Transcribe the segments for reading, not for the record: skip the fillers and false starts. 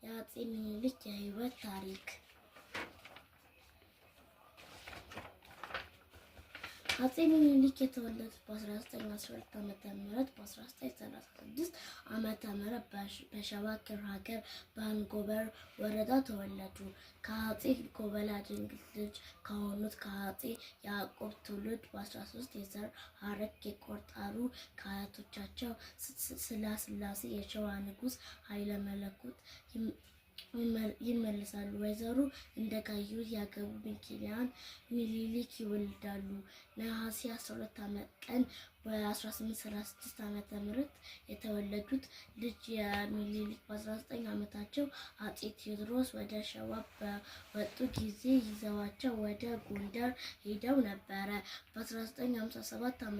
የአፄ ምኒልክ የህይወት ታሪክ። አፄ ምኒልክ የተወለዱት በ1912 ዓ.ም በ1936 ዓ.ም በሸዋ ክፍለ ሀገር በአንጎበር ወረዳ ተወለዱ። ከአፄ ጎበላ ድንግል ልጅ ከሆኑት ከአፄ ያዕቆብ ትውልድ በ13 የዘር ሐረግ የቆጠሩ ከአያቶቻቸው ስላሴ የሸዋ ንጉሥ ኃይለ መለኮት ይመለሳሉ። ወይዘሮ እንደጋዩ ያገቡ ሚካኤል ምኒልክ ይወልዳሉ። ነሐሴ 12 ቀን በ1836 ዓ.ም የተወለዱት ልጅ የሚኒሊክ በ19 ዓመታቸው አፄ ቴዎድሮስ ወደ ሸዋ በወጡ ጊዜ ይዘዋቸው ወደ ጎንደር ሄደው ነበረ። በ1957 ዓ.ም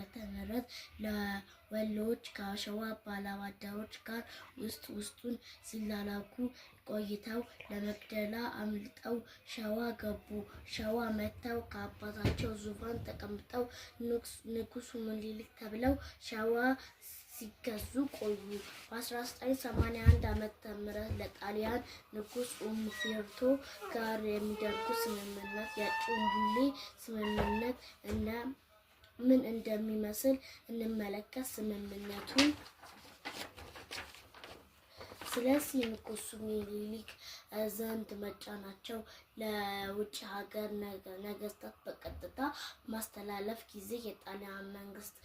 ለወሎዎች ከሸዋ ባላባደሮች ጋር ውስጡን ሲላላኩ ቆይተው ለመግደላ አምልጠው ሸዋ ገቡ። ሸዋ መጥተው ከአባታቸው ዙፋን ተቀምጠው ንጉሥ ምኒልክ ተብለው ሸዋ ሲገዙ ቆዩ። በ1981 ዓ.ም ለጣሊያን ንጉሥ ኡምቤርቶ ጋር የሚደርጉት ስምምነት የጭንቡሌ ስምምነት ምን እንደሚመስል እንመለከት። ስምምነቱ ስለዚህ ንጉሥ ምኒልክ ዘንድ መጫናቸው ለውጭ ሀገር ነገስታት በቀጥታ ማስተላለፍ ጊዜ የጣሊያን መንግስት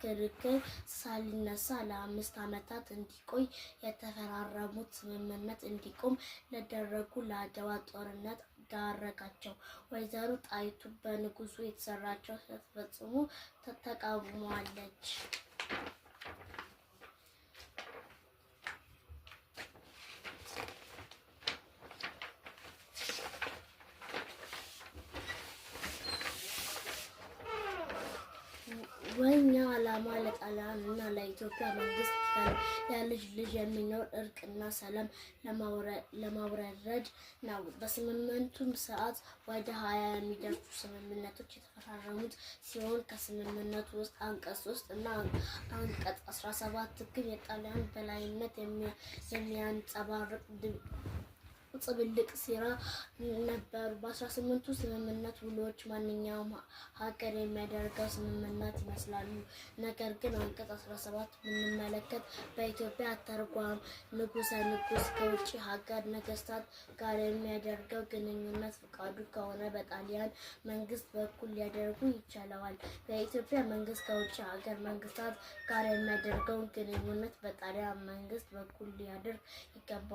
ክርክር ሳሊነሳ ለ5 ዓመታት እንዲቆይ የተፈራረሙት ስምምነት እንዲቆም ለደረጉ ለአድዋ ጦርነት ዳረጋቸው። ወይዘሮ ጣይቱ በንጉሱ የተሰራቸው ሲፈጽሙ ተቃውማለች። ወኛ ዓላማ ለጣሊያን እና ለኢትዮጵያ መንግስት የልጅ ልጅ የሚኖር እርቅና ሰላም ለማውረድ ነው። በስምምነቱም ሰዓት ወደ 20 የሚደርሱ ስምምነቶች የተፈራረሙት ሲሆን ከስምምነቱ ውስጥ አንቀጽ 3 እና አንቀጽ 17 ግን የጣሊያን በላይነት የሚያንጸባርቅ ጽብልቅ ሴራ ነበሩ። በ18ቱ ስምምነት ውሎች ማንኛውም ሀገር የሚያደርገው ስምምነት ይመስላሉ። ነገር ግን አንቀጽ 17 ብንመለከት በኢትዮጵያ አተርጓም ንጉሠ ነገሥት ከውጭ ሀገር ነገስታት ጋር የሚያደርገው ግንኙነት ፍቃዱ ከሆነ በጣሊያን መንግስት በኩል ሊያደርጉ ይቻለዋል። በኢትዮጵያ መንግስት ከውጭ ሀገር መንግስታት ጋር የሚያደርገውን ግንኙነት በጣሊያን መንግስት በኩል ሊያደርግ ይገባዋል።